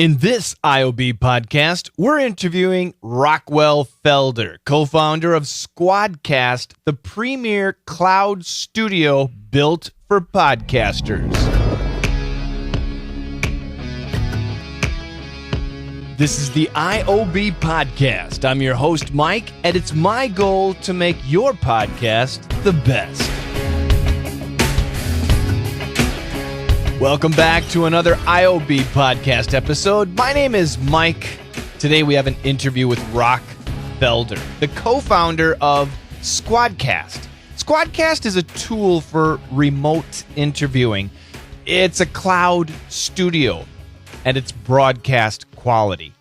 In this IOB podcast, we're interviewing Rockwell Felder, co-founder of SquadCast, the premier cloud studio built for podcasters. This is the IOB Podcast. I'm your host, Mike, and it's my goal to make your podcast the best. Welcome back to another IOB Podcast episode. My name is Mike. Today we have an interview with Rock Felder, the co-founder of SquadCast. SquadCast is a tool for remote interviewing. It's a cloud studio, and it's broadcast quality.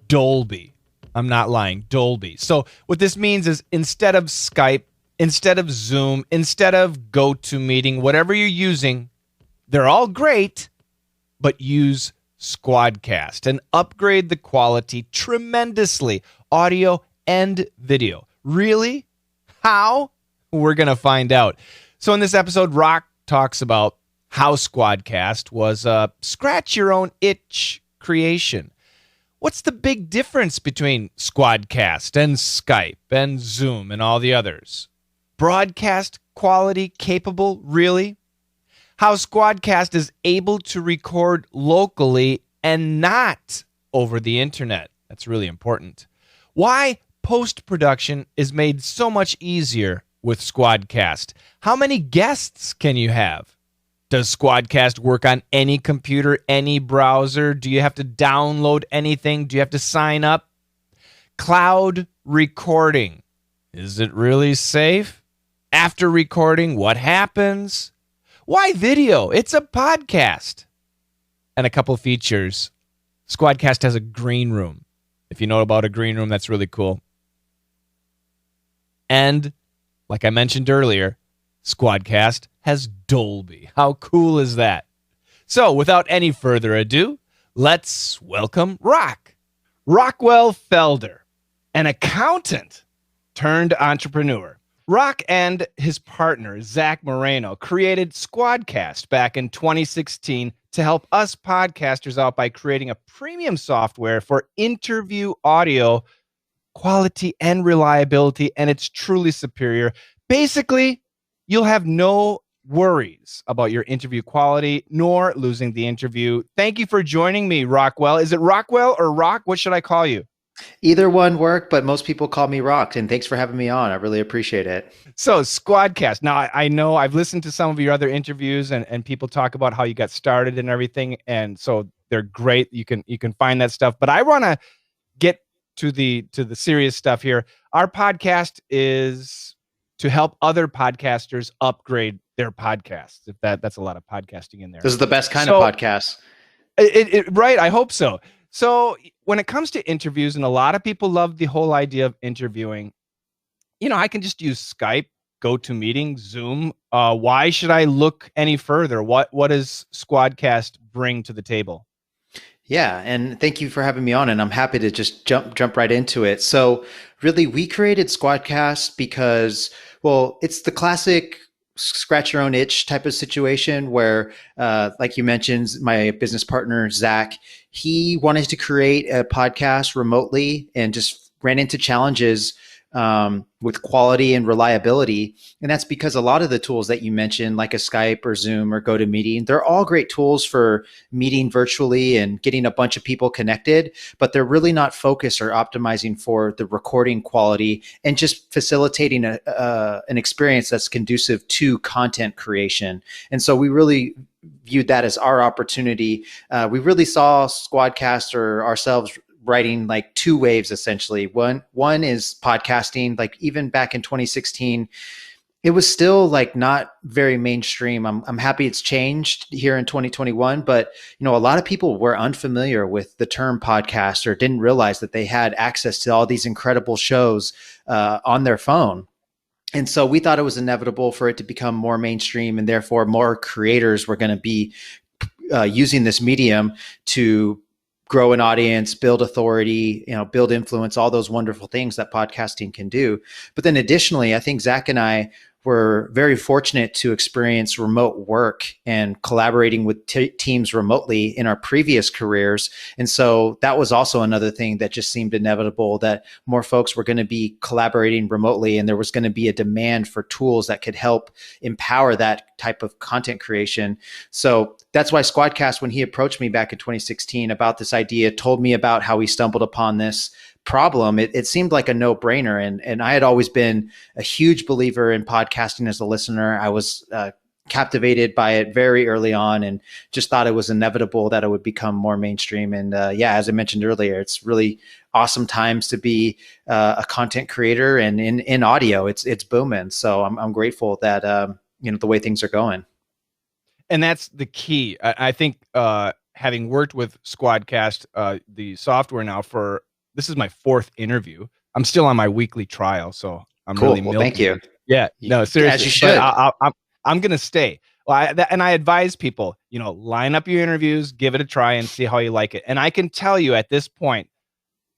Dolby. I'm not lying. Dolby. So what this means is instead of Skype, instead of Zoom, instead of GoToMeeting, whatever you're using, they're all great, but use SquadCast and upgrade the quality tremendously, audio and video. Really? How? We're going to find out. So in this episode, Rock talks about how SquadCast was a scratch-your-own-itch creation. What's the big difference between SquadCast and Skype and Zoom and all the others? Broadcast quality capable, really? How SquadCast is able to record locally and not over the internet. That's really important. Why post-production is made so much easier with SquadCast. How many guests can you have? Does SquadCast work on any computer, any browser? Do you have to download anything? Do you have to sign up? Cloud recording. Is it really safe? After recording, what happens? Why video? It's a podcast. And a couple features. SquadCast has a green room. If you know about a green room, that's really cool. And, like I mentioned earlier, SquadCast has Dolby. How cool is that? So, without any further ado, let's welcome Rockwell Felder, an accountant turned entrepreneur. Rock and his partner, Zach Moreno, created SquadCast back in 2016 to help us podcasters out by creating a premium software for interview audio quality and reliability, and it's truly superior. Basically, you'll have no worries about your interview quality nor losing the interview. Thank you for joining me, Rockwell. Is it Rockwell or Rock? What should I call you? Either one work, but most people call me Rock, and thanks for having me on. I really appreciate it. So SquadCast. Now, I know I've listened to some of your other interviews and people talk about how you got started and everything, and so they're great. You can find that stuff, but I want to get to the serious stuff here. Our podcast is to help other podcasters upgrade their podcasts. If that's a lot of podcasting in there. This is the best kind of podcast. Right. I hope so. So when it comes to interviews, and a lot of people love the whole idea of interviewing, I can just use Skype, GoToMeeting, Zoom. Why should I look any further? What does SquadCast bring to the table? Yeah, and thank you for having me on, and I'm happy to just jump right into it. So really, we created SquadCast because, well, it's the classic scratch your own itch type of situation where, like you mentioned, my business partner, Zach, he wanted to create a podcast remotely and just ran into challenges with quality and reliability. And that's because a lot of the tools that you mentioned, like a Skype or Zoom or GoToMeeting, they're all great tools for meeting virtually and getting a bunch of people connected, but they're really not focused or optimizing for the recording quality and just facilitating an experience that's conducive to content creation. And so we really viewed that as our opportunity. We really saw SquadCast or ourselves writing like two waves, essentially. One is podcasting. Like even back in 2016, it was still like not very mainstream. I'm happy it's changed here in 2021, but a lot of people were unfamiliar with the term podcast or didn't realize that they had access to all these incredible shows on their phone. And so we thought it was inevitable for it to become more mainstream, and therefore more creators were going to be using this medium to grow an audience, build authority, build influence, all those wonderful things that podcasting can do. But then additionally, I think Zach and I were very fortunate to experience remote work and collaborating with teams remotely in our previous careers. And so that was also another thing that just seemed inevitable, that more folks were going to be collaborating remotely, and there was going to be a demand for tools that could help empower that type of content creation. So that's why SquadCast, when he approached me back in 2016 about this idea, told me about how he stumbled upon this problem, it seemed like a no-brainer. And I had always been a huge believer in podcasting as a listener. I was captivated by it very early on and just thought it was inevitable that it would become more mainstream. And as I mentioned earlier, it's really awesome times to be a content creator, and in audio, it's booming. So I'm grateful that the way things are going. And that's the key. I think having worked with SquadCast, the software now this is my 4th interview. I'm still on my weekly trial, so I'm cool. really well, thank you. Yeah, no, seriously. As you should. I'm going to stay. Well, I advise people, line up your interviews, give it a try, and see how you like it. And I can tell you at this point,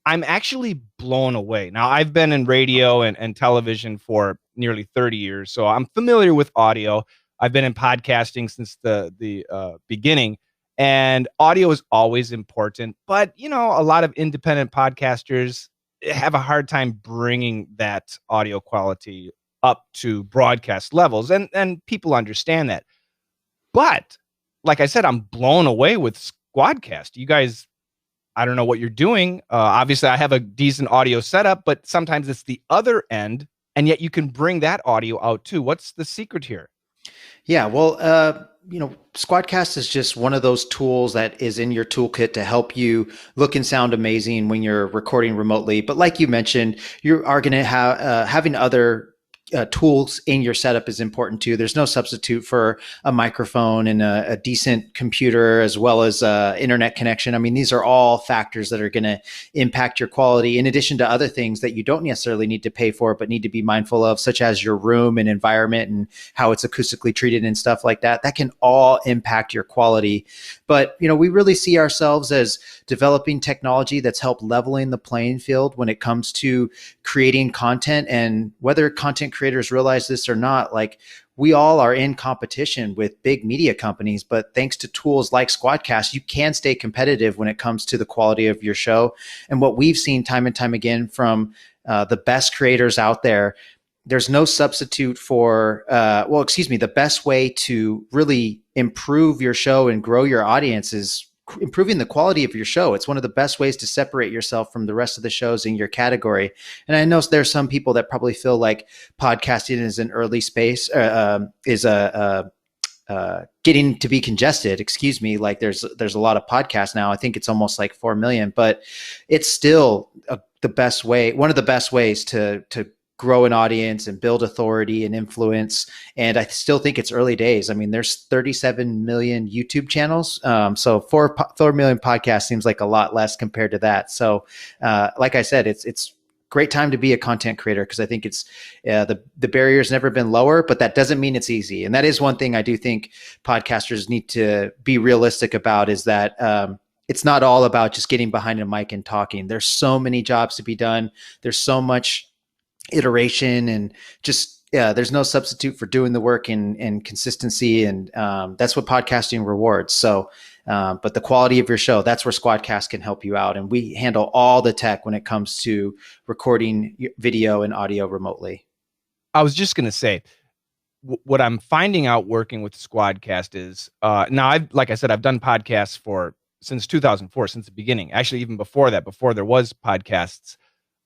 I'm actually blown away. Now, I've been in radio and television for nearly 30 years, so I'm familiar with audio. I've been in podcasting since the beginning. And audio is always important, but a lot of independent podcasters have a hard time bringing that audio quality up to broadcast levels, and people understand that. But like I said, I'm blown away with SquadCast. You guys, I don't know what you're doing. Obviously, I have a decent audio setup, but sometimes it's the other end, and yet you can bring that audio out too. What's the secret here? Yeah, well, SquadCast is just one of those tools that is in your toolkit to help you look and sound amazing when you're recording remotely. But like you mentioned, you are going to have having other tools in your setup is important too. There's no substitute for a microphone and a decent computer, as well as internet connection. I mean, these are all factors that are going to impact your quality, in addition to other things that you don't necessarily need to pay for, but need to be mindful of, such as your room and environment and how it's acoustically treated and stuff like that. That can all impact your quality. But, we really see ourselves as developing technology that's helped leveling the playing field when it comes to creating content. And whether content creators realize this or not, like, we all are in competition with big media companies, but thanks to tools like SquadCast, you can stay competitive when it comes to the quality of your show. And what we've seen time and time again from the best creators out there, there's no substitute for, the best way to really improve your show and grow your audience is improving the quality of your show. It's one of the best ways to separate yourself from the rest of the shows in your category. And I know there's some people that probably feel like podcasting is an early space, getting to be congested. Excuse me. Like there's a lot of podcasts now. I think it's almost like 4 million, but it's still one of the best ways to grow an audience and build authority and influence. And I still think it's early days. I mean, there's 37 million YouTube channels. So 4 million podcasts seems like a lot less compared to that. So like I said, it's great time to be a content creator, because I think it's the barrier's never been lower, but that doesn't mean it's easy. And that is one thing I do think podcasters need to be realistic about, is that it's not all about just getting behind a mic and talking. There's so many jobs to be done. There's so much iteration, and just there's no substitute for doing the work and consistency, and that's what podcasting rewards. So but the quality of your show, that's where SquadCast can help you out, and we handle all the tech when it comes to recording video and audio remotely. I was just going to say, what I'm finding out working with SquadCast is now I've done podcasts since 2004, since the beginning, actually even before that, before there was podcasts.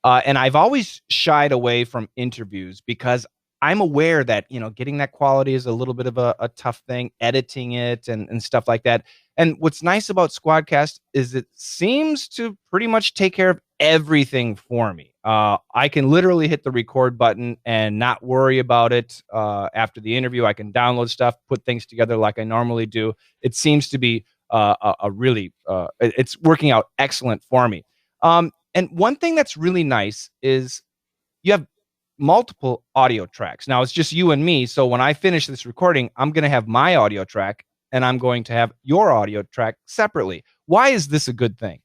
And I've always shied away from interviews, because I'm aware that, getting that quality is a little bit of a tough thing, editing it and stuff like that. And what's nice about SquadCast is it seems to pretty much take care of everything for me. I can literally hit the record button and not worry about it. After the interview, I can download stuff, put things together like I normally do. It seems to be it's working out excellent for me. And one thing that's really nice is you have multiple audio tracks. Now it's just you and me. So when I finish this recording, I'm going to have my audio track and I'm going to have your audio track separately. Why is this a good thing?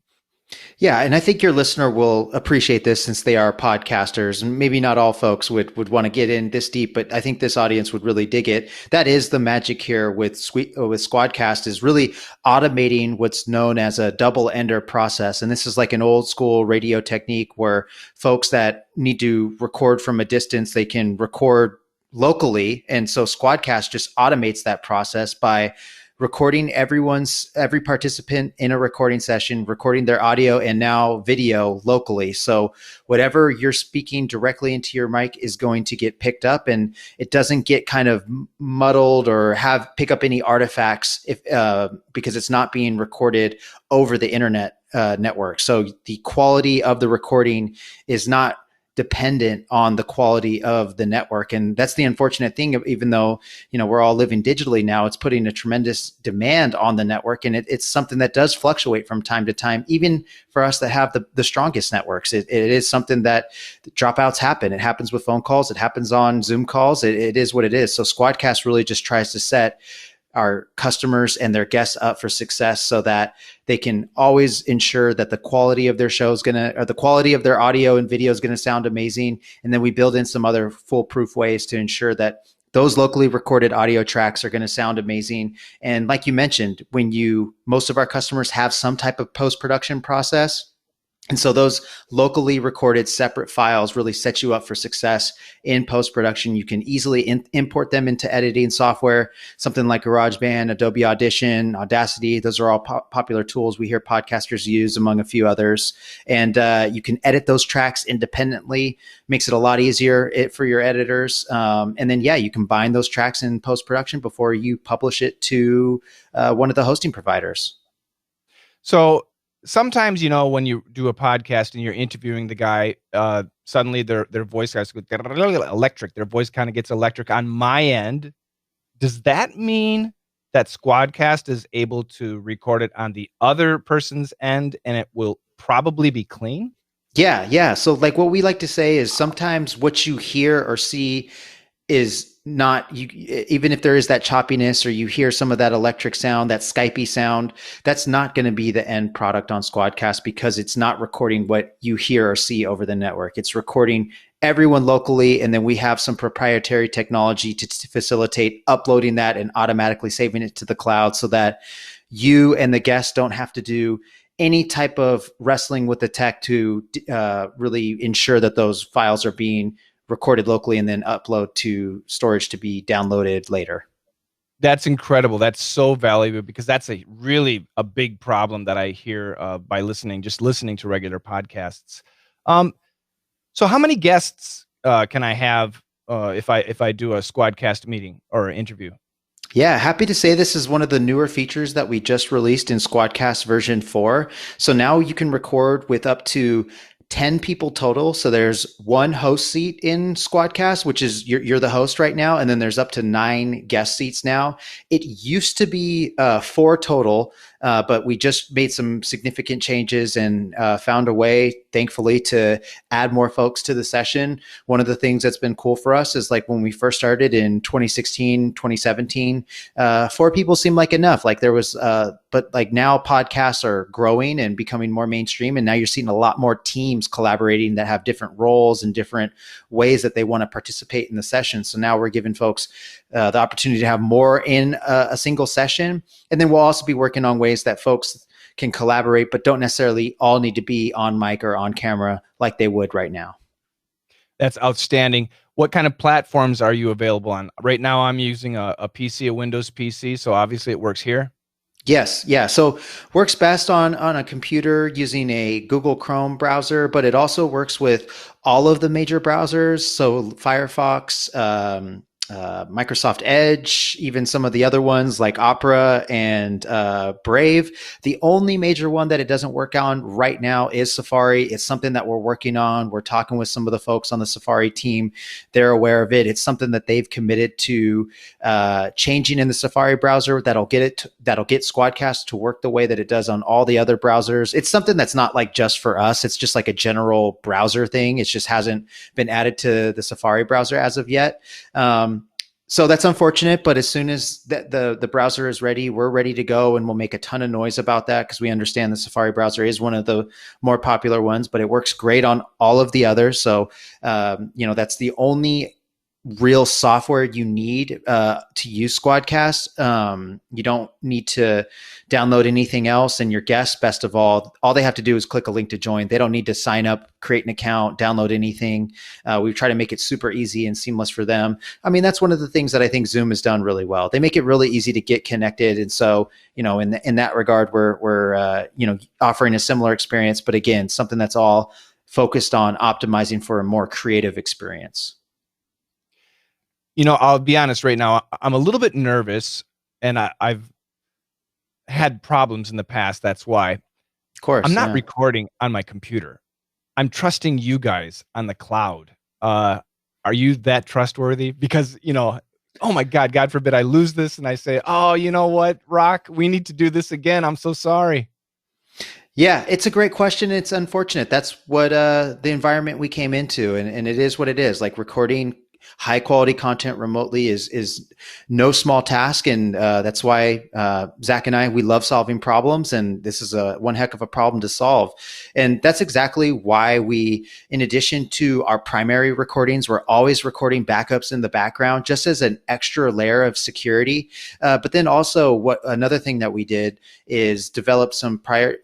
Yeah, and I think your listener will appreciate this since they are podcasters, and maybe not all folks would want to get in this deep, but I think this audience would really dig it. That is the magic here with SquadCast, is really automating what's known as a double ender process. And this is like an old school radio technique where folks that need to record from a distance, they can record locally. And so SquadCast just automates that process by recording every participant in a recording session, recording their audio and now video locally. So whatever you're speaking directly into your mic is going to get picked up, and it doesn't get kind of muddled or pick up any artifacts because it's not being recorded over the internet network. So the quality of the recording is not dependent on the quality of the network. And that's the unfortunate thing, even though, we're all living digitally now, it's putting a tremendous demand on the network. And it's something that does fluctuate from time to time, even for us that have the strongest networks. It is something that dropouts happen. It happens with phone calls. It happens on Zoom calls. It is what it is. So SquadCast really just tries to set our customers and their guests up for success so that they can always ensure that the quality of their show is or the quality of their audio and video is going to sound amazing. And then we build in some other foolproof ways to ensure that those locally recorded audio tracks are going to sound amazing. And like you mentioned, most of our customers have some type of post-production process. And so those locally recorded separate files really set you up for success in post-production. You can easily import them into editing software, something like GarageBand, Adobe Audition, Audacity. Those are all popular tools we hear podcasters use, among a few others. And you can edit those tracks independently. Makes it a lot easier for your editors. And then, you can bind those tracks in post-production before you publish it to one of the hosting providers. So sometimes, when you do a podcast and you're interviewing the guy, suddenly their voice has electric. Their voice kind of gets electric on my end. Does that mean that SquadCast is able to record it on the other person's end and it will probably be clean? Yeah. So like what we like to say is sometimes what you hear or see is not you, even if there is that choppiness or you hear some of that electric sound, that Skypey sound, that's not going to be the end product on SquadCast because it's not recording what you hear or see over the network. It's recording everyone locally. And then we have some proprietary technology to facilitate uploading that and automatically saving it to the cloud so that you and the guests don't have to do any type of wrestling with the tech to really ensure that those files are being recorded locally and then upload to storage to be downloaded later. That's incredible. That's so valuable because that's a big problem that I hear by listening to regular podcasts. So how many guests can I have if I do a SquadCast meeting or an interview? Yeah, happy to say this is one of the newer features that we just released in SquadCast version 4. So now you can record with up to 10 people total. So there's one host seat in SquadCast, which is you're the host right now. And then there's up to 9 guest seats now. It used to be 4 total, but we just made some significant changes and found a way, thankfully, to add more folks to the session. One of the things that's been cool for us is like when we first started in 2016, 2017, 4 people seemed like enough. Like there was, but like now podcasts are growing and becoming more mainstream. And now you're seeing a lot more teams collaborating that have different roles and different ways that they want to participate in the session. So now we're giving folks the opportunity to have more in a single session. And then we'll also be working on ways that folks can collaborate, but don't necessarily all need to be on mic or on camera like they would right now. That's outstanding. What kind of platforms are you available on? Right now, I'm using a PC, a Windows PC, so obviously it works here. Yes. Yeah. So works best on a computer using a Google Chrome browser, but it also works with all of the major browsers. So Firefox, Microsoft Edge, even some of the other ones like Opera and Brave. The only major one that it doesn't work on right now is Safari. It's something that we're working on. We're talking with some of the folks on the Safari team. They're aware of it. It's something that they've committed to changing in the Safari browser that'll get SquadCast to work the way that it does on all the other browsers. It's something that's not like just for us. It's just like a general browser thing. It just hasn't been added to the Safari browser as of yet. So that's unfortunate, but as soon as the browser is ready, we're ready to go, and we'll make a ton of noise about that because we understand the Safari browser is one of the more popular ones, but it works great on all of the others. So, that's the only real software you need to use SquadCast. You don't need to download anything else, and your guests, best of all they have to do is click a link to join. They don't need to sign up, create an account, download anything. We try to make it super easy and seamless for them. I mean, that's one of the things that I think Zoom has done really well. They make it really easy to get connected, and so in that regard, we're offering a similar experience, but again, something that's all focused on optimizing for a more creative experience. I'll be honest right now, I'm a little bit nervous, and I've had problems in the past. That's why. Of course. I'm not recording on my computer. I'm trusting you guys on the cloud. Are you that trustworthy? Because, oh my God forbid I lose this and I say, oh, you know what, Rock, we need to do this again. I'm so sorry. Yeah, it's a great question. It's unfortunate. That's what the environment we came into, and it is what it is. Like, recording high quality content remotely is no small task. And that's why Zach and we love solving problems. And this is one heck of a problem to solve. And that's exactly why we, in addition to our primary recordings, we're always recording backups in the background, just as an extra layer of security. But then also another thing that we did is develop some prior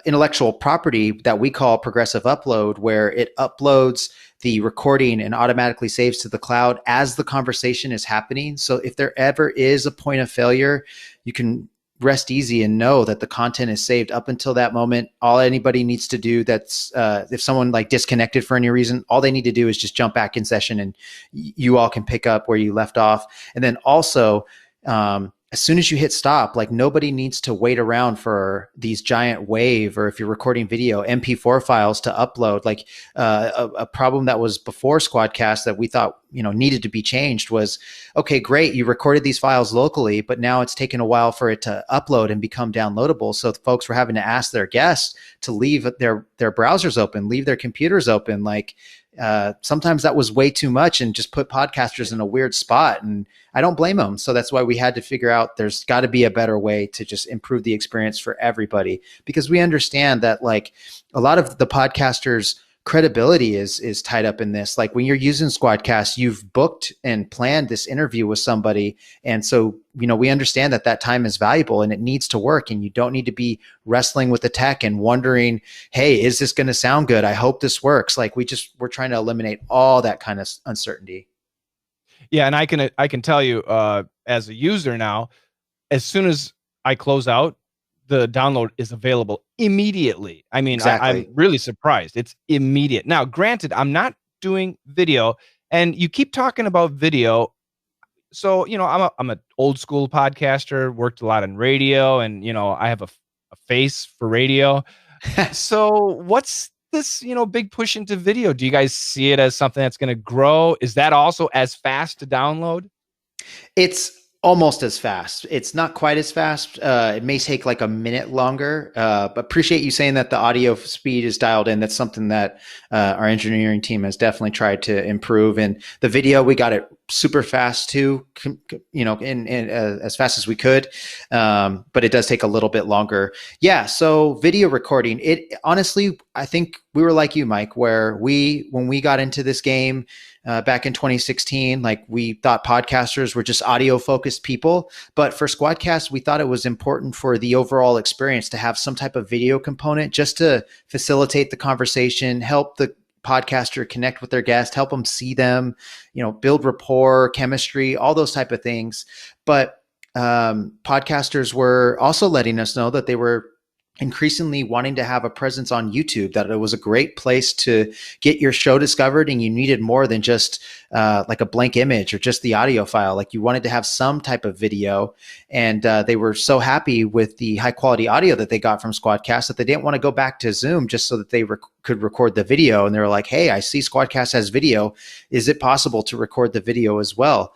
intellectual property that we call progressive upload, where it uploads the recording and automatically saves to the cloud as the conversation is happening. So if there ever is a point of failure, you can rest easy and know that the content is saved up until that moment. All anybody needs to do, that's if someone disconnected for any reason, all they need to do is just jump back in session, and you all can pick up where you left off. And then also, as soon as you hit stop, nobody needs to wait around for these giant WAV, or if you're recording video, MP4 files to upload. A problem that was before SquadCast that we thought needed to be changed was, okay, great, you recorded these files locally, but now it's taken a while for it to upload and become downloadable. So folks were having to ask their guests to leave their browsers open, leave their computers open. Sometimes that was way too much and just put podcasters in a weird spot, and I don't blame them. So that's why we had to figure out there's got to be a better way to just improve the experience for everybody, because we understand that a lot of the podcasters' credibility is tied up in this. When you're using SquadCast, you've booked and planned this interview with somebody, and so we understand that time is valuable and it needs to work, and you don't need to be wrestling with the tech and wondering, hey, is this going to sound good? I hope this works. We're trying to eliminate all that kind of uncertainty. Yeah, and I can tell you as a user now, as soon as I close out, the download is available immediately. I mean, exactly. I'm really surprised. It's immediate. Now, granted, I'm not doing video, and you keep talking about video. So, I'm an old school podcaster, worked a lot in radio, and, I have a face for radio. So what's this, big push into video? Do you guys see it as something that's going to grow? Is that also as fast to download? It's almost as fast. It's not quite as fast. It may take a minute longer, but appreciate you saying that the audio speed is dialed in. That's something that our engineering team has definitely tried to improve. And the video, we got it super fast too, in as fast as we could. But it does take a little bit longer. Yeah. So video recording, honestly, I think we were like you, Mike, where when we got into this game, back in 2016, we thought podcasters were just audio focused people, but for SquadCast, we thought it was important for the overall experience to have some type of video component, just to facilitate the conversation, help the podcaster connect with their guest, help them see them, build rapport, chemistry, all those type of things. But podcasters were also letting us know that they were increasingly wanting to have a presence on YouTube, that it was a great place to get your show discovered, and you needed more than just a blank image or just the audio file. You wanted to have some type of video, and they were so happy with the high quality audio that they got from SquadCast that they didn't want to go back to Zoom just so that they could record the video. And they were like, hey, I see SquadCast has video. Is it possible to record the video as well?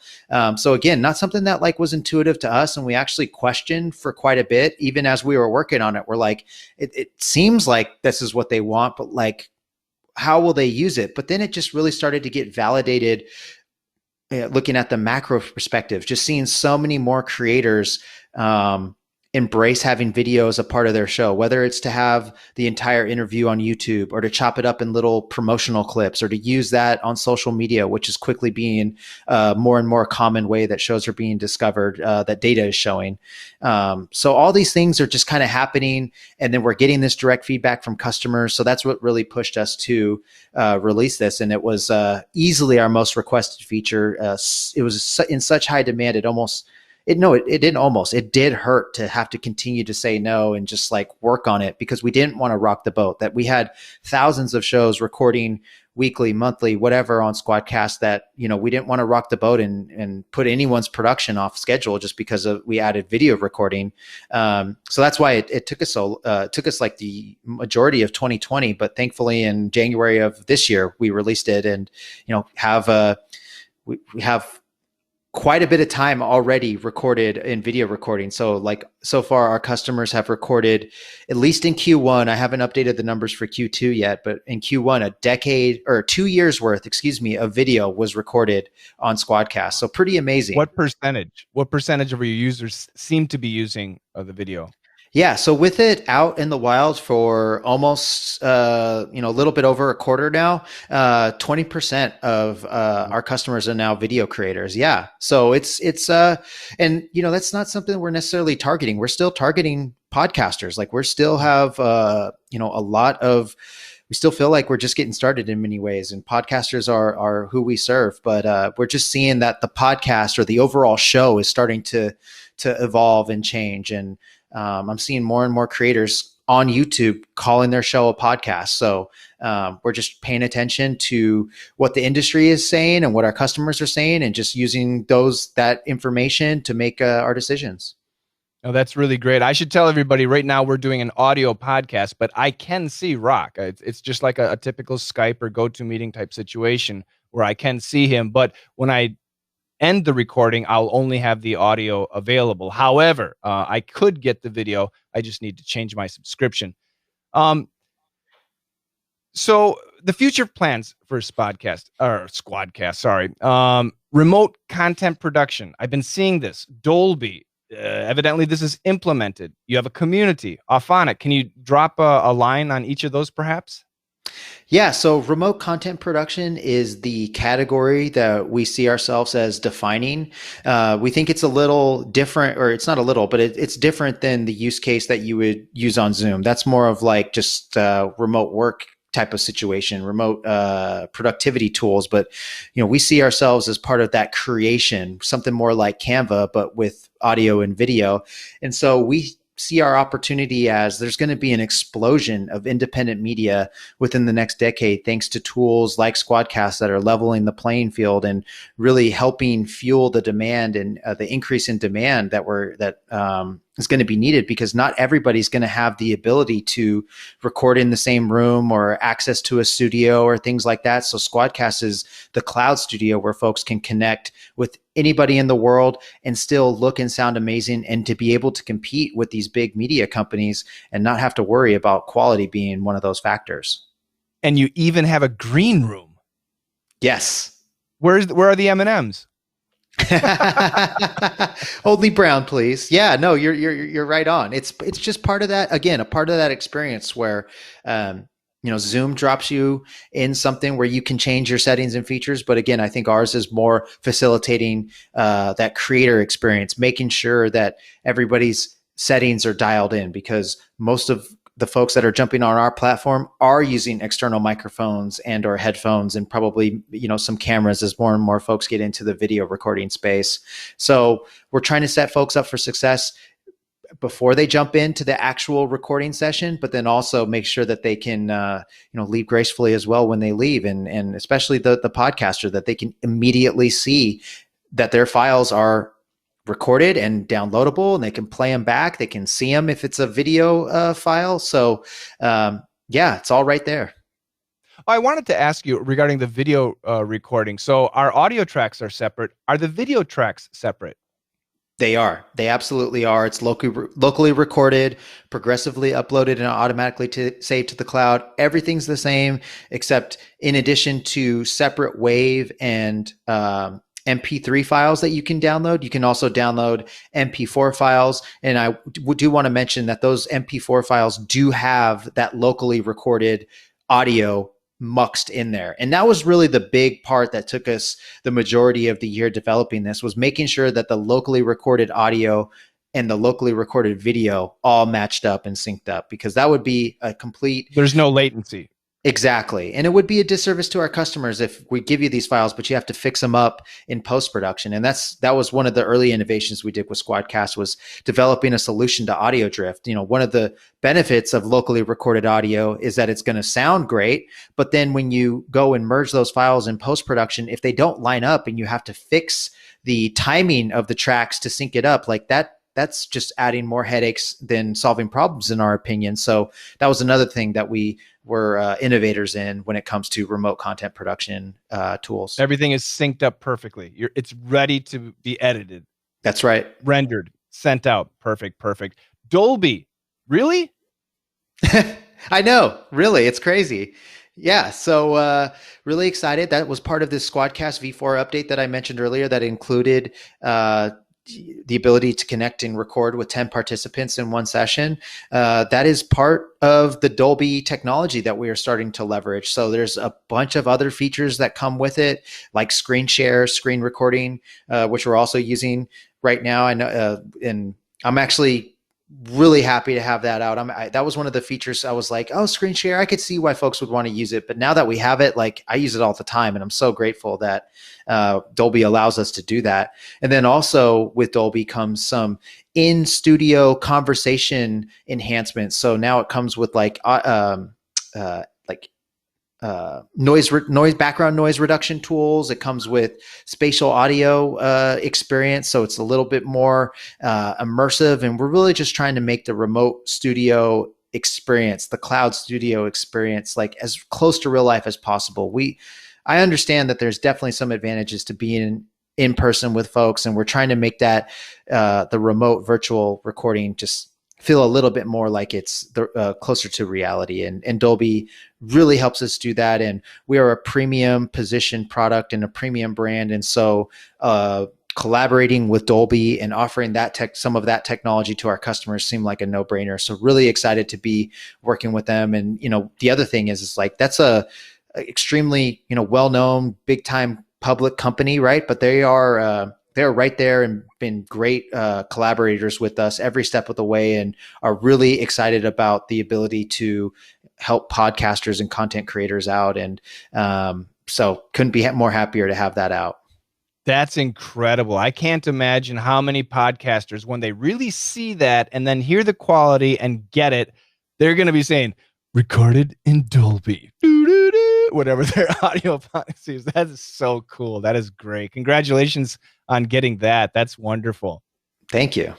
So again, not something that was intuitive to us, and we actually questioned for quite a bit, even as we were working on it. We're it seems like this is what they want, but how will they use it? But then it just really started to get validated looking at the macro perspective, just seeing so many more creators embrace having video as a part of their show, whether it's to have the entire interview on YouTube or to chop it up in little promotional clips or to use that on social media, which is quickly being more and more common way that shows are being discovered, that data is showing. So all these things are just kind of happening, and then we're getting this direct feedback from customers. So that's what really pushed us to release this. And it was easily our most requested feature. It was in such high demand, it did hurt to have to continue to say no and just like work on it, because we didn't want to rock the boat. That we had thousands of shows recording weekly, monthly, whatever on SquadCast, that, we didn't want to rock the boat and put anyone's production off schedule just because we added video recording. So that's why it took us like the majority of 2020, but thankfully in January of this year, we released it, and, we have quite a bit of time already recorded in video recording. So so far our customers have recorded, at least in Q1, I haven't updated the numbers for Q2 yet, but in Q1, 2 years worth, of video was recorded on SquadCast. So pretty amazing. What percentage of your users seem to be using the video? Yeah. So with it out in the wild for almost, a little bit over a quarter now, 20% of our customers are now video creators. Yeah. So it's and that's not something we're necessarily targeting. We're still targeting podcasters. Like we still have, we still feel like we're just getting started in many ways, and podcasters are who we serve. But we're just seeing that the podcast or the overall show is starting to evolve and change. And I'm seeing more and more creators on YouTube calling their show a podcast. So we're just paying attention to what the industry is saying and what our customers are saying, and just using that information to make our decisions. Oh, that's really great. I should tell everybody right now we're doing an audio podcast, but I can see Rock. It's just like a typical Skype or GoToMeeting type situation where I can see him. But when I end the recording, I'll only have the audio available. However, I could get the video. I just need to change my subscription. So the future plans for SquadCast, sorry. Remote content production. I've been seeing this. Dolby. Evidently, this is implemented. You have a community. Auphonic. Can you drop a line on each of those, perhaps? Yeah, so remote content production is the category that we see ourselves as defining. We think it's a little different, or it's not a little, but it's different than the use case that you would use on Zoom. That's more of like just remote work type of situation, remote productivity tools. But we see ourselves as part of that creation, something more like Canva, but with audio and video. And so we see our opportunity as there's going to be an explosion of independent media within the next decade, thanks to tools like SquadCast that are leveling the playing field and really helping fuel the demand and the increase in demand that is going to be needed, because not everybody's going to have the ability to record in the same room or access to a studio or things like that. So SquadCast is the cloud studio where folks can connect with anybody in the world and still look and sound amazing, and to be able to compete with these big media companies and not have to worry about quality being one of those factors. And you even have a green room. Yes. Where are the M&Ms? Only brown, please. Yeah, no, you're right on. It's just part of that, again, a part of that experience where Zoom drops you in something where you can change your settings and features. But again, I think ours is more facilitating that creator experience, making sure that everybody's settings are dialed in, because most of the folks that are jumping on our platform are using external microphones and or headphones, and probably, some cameras as more and more folks get into the video recording space. So we're trying to set folks up for success before they jump into the actual recording session, but then also make sure that they can, leave gracefully as well when they leave. And especially the podcaster, that they can immediately see that their files are recorded and downloadable, and they can play them back. They can see them if it's a video file. So it's all right there. I wanted to ask you regarding the video recording. So our audio tracks are separate. Are the video tracks separate? They are. They absolutely are. It's locally recorded, progressively uploaded, and automatically saved to the cloud. Everything's the same, except in addition to separate wave and MP3 files that you can download. You can also download MP4 files. And I do want to mention that those MP4 files do have that locally recorded audio muxed in there. And that was really the big part that took us the majority of the year developing this, was making sure that the locally recorded audio and the locally recorded video all matched up and synced up, because that would be a complete... There's no latency. Exactly. And it would be a disservice to our customers if we give you these files, but you have to fix them up in post-production. And that was one of the early innovations we did with SquadCast, was developing a solution to audio drift. You know, one of the benefits of locally recorded audio is that it's going to sound great, but then when you go and merge those files in post-production, if they don't line up and you have to fix the timing of the tracks to sync it up, like that's just adding more headaches than solving problems, in our opinion. So that was another thing that we were innovators in when it comes to remote content production tools. Everything is synced up perfectly. It's ready to be edited. That's right. Rendered, sent out. Perfect. Dolby. Really? I know. Really. It's crazy. Yeah. So really excited. That was part of this SquadCast V4 update that I mentioned earlier that included the ability to connect and record with 10 participants in one session. That is part of the Dolby technology that we are starting to leverage. So there's a bunch of other features that come with it, like screen share, screen recording, which we're also using right now. I know, and I'm actually really happy to have that out. That was one of the features I was like, oh, screen share, I could see why folks would want to use it. But now that we have it, like, I use it all the time, and I'm so grateful that Dolby allows us to do that. And then also with Dolby comes some in-studio conversation enhancements. So now it comes with background noise reduction tools. It comes with spatial audio experience, so it's a little bit more immersive. And we're really just trying to make the remote studio experience, the cloud studio experience, like as close to real life as possible. I understand that there's definitely some advantages to being in person with folks, and we're trying to make that the remote virtual recording just feel a little bit more like it's closer to reality. And Dolby really helps us do that. And we are a premium position product and a premium brand. And so collaborating with Dolby and offering some of that technology to our customers seemed like a no-brainer. So really excited to be working with them. And, the other thing is like, that's a extremely, well-known, big-time public company, right? But they're right there and been great collaborators with us every step of the way, and are really excited about the ability to help podcasters and content creators out. And so couldn't be more happier to have that out. That's incredible. I can't imagine how many podcasters, when they really see that and then hear the quality and get it, they're going to be saying, recorded in Dolby. Whatever their audio policy is. That is so cool. That is great. Congratulations on getting that. That's wonderful. Thank you.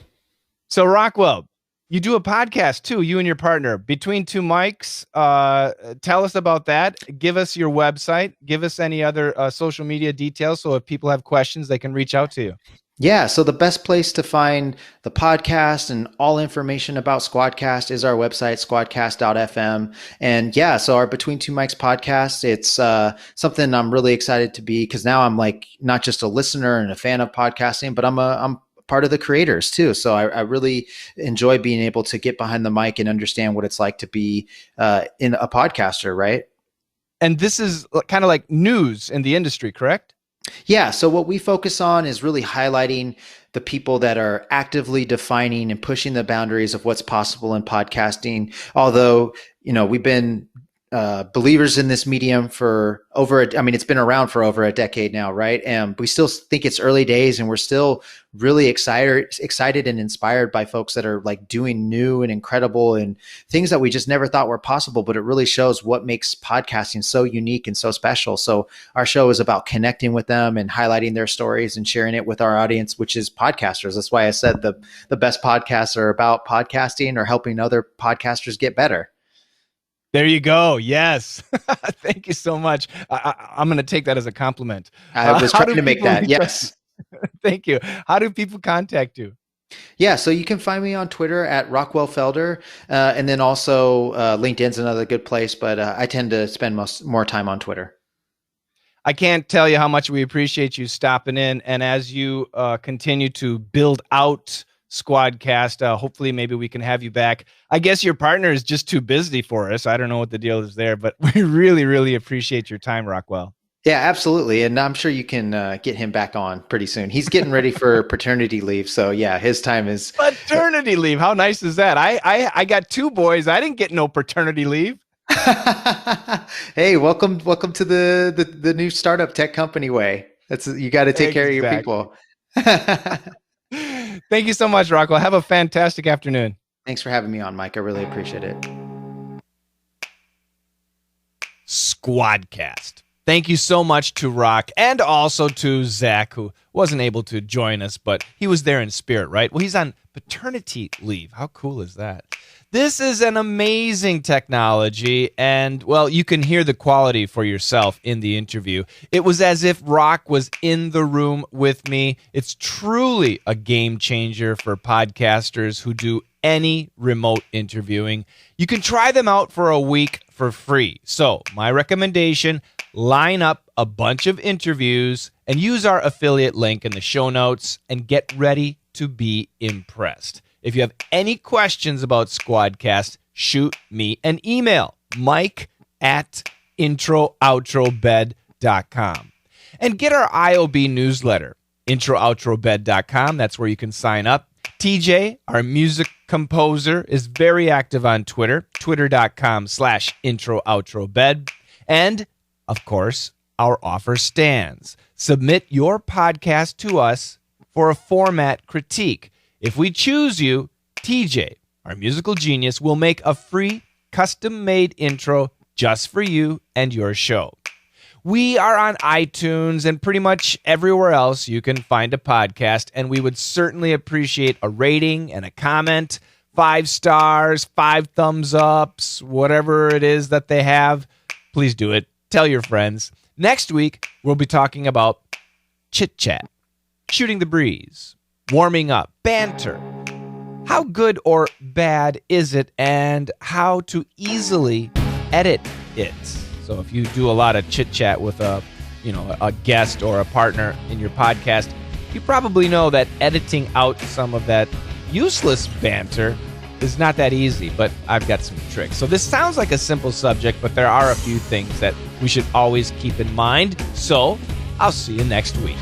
So Rockwell, you do a podcast too, you and your partner, Between Two Mics. Tell us about that. Give us your website. Give us any other social media details, so if people have questions, they can reach out to you. Yeah, so the best place to find the podcast and all information about SquadCast is our website, squadcast.fm. And yeah, so our Between Two Mics podcast, it's something I'm really excited to be, because now I'm like not just a listener and a fan of podcasting, but I'm part of the creators too. So I really enjoy being able to get behind the mic and understand what it's like to be in a podcaster, right? And this is kind of like news in the industry, correct? Yeah. So what we focus on is really highlighting the people that are actively defining and pushing the boundaries of what's possible in podcasting. Although, we've been believers in this medium for it's been around for over a decade now, right? And we still think it's early days, and we're still really excited and inspired by folks that are like doing new and incredible and things that we just never thought were possible. But it really shows what makes podcasting so unique and so special. So our show is about connecting with them and highlighting their stories and sharing it with our audience, which is podcasters. That's why I said the best podcasts are about podcasting or helping other podcasters get better. There you go. Yes. Thank you so much. I'm going to take that as a compliment. I was trying to make that. Yes. Thank you. How do people contact you? Yeah, so you can find me on Twitter at Rockwell Felder, and then also LinkedIn's another good place, but I tend to spend more time on Twitter. I can't tell you how much we appreciate you stopping in. And as you continue to build out SquadCast, hopefully maybe we can have you back. I guess your partner is just too busy for us. I don't know what the deal is there, but we really, really appreciate your time, Rockwell. Yeah, absolutely. And I'm sure you can get him back on pretty soon. He's getting ready for paternity leave. So yeah, his time is... Paternity leave. How nice is that? I got 2 boys. I didn't get no paternity leave. Hey, welcome to the new startup tech company way. You got to take care of your people. Thank you so much, Rockwell. Have a fantastic afternoon. Thanks for having me on, Mike. I really appreciate it. SquadCast. Thank you so much to Rock and also to Zach, who wasn't able to join us, but he was there in spirit, right? Well, he's on paternity leave. How cool is that? This is an amazing technology, and, well, you can hear the quality for yourself in the interview. It was as if Rock was in the room with me. It's truly a game changer for podcasters who do any remote interviewing. You can try them out for a week for free. So, my recommendation, line up a bunch of interviews and use our affiliate link in the show notes and get ready to be impressed. If you have any questions about SquadCast, shoot me an email, mike@introoutrobed.com. And get our IOB newsletter, introoutrobed.com. That's where you can sign up. TJ, our music composer, is very active on Twitter, twitter.com/introoutrobed. And, of course, our offer stands. Submit your podcast to us for a format critique. If we choose you, TJ, our musical genius, will make a free, custom-made intro just for you and your show. We are on iTunes and pretty much everywhere else you can find a podcast, and we would certainly appreciate a rating and a comment, 5 stars, 5 thumbs ups, whatever it is that they have. Please do it. Tell your friends. Next week, we'll be talking about chit-chat, shooting the breeze, warming up, banter. How good or bad is it, and how to easily edit it? So if you do a lot of chit-chat with a guest or a partner in your podcast, you probably know that editing out some of that useless banter is not that easy, but I've got some tricks. So this sounds like a simple subject, but there are a few things that we should always keep in mind. So I'll see you next week.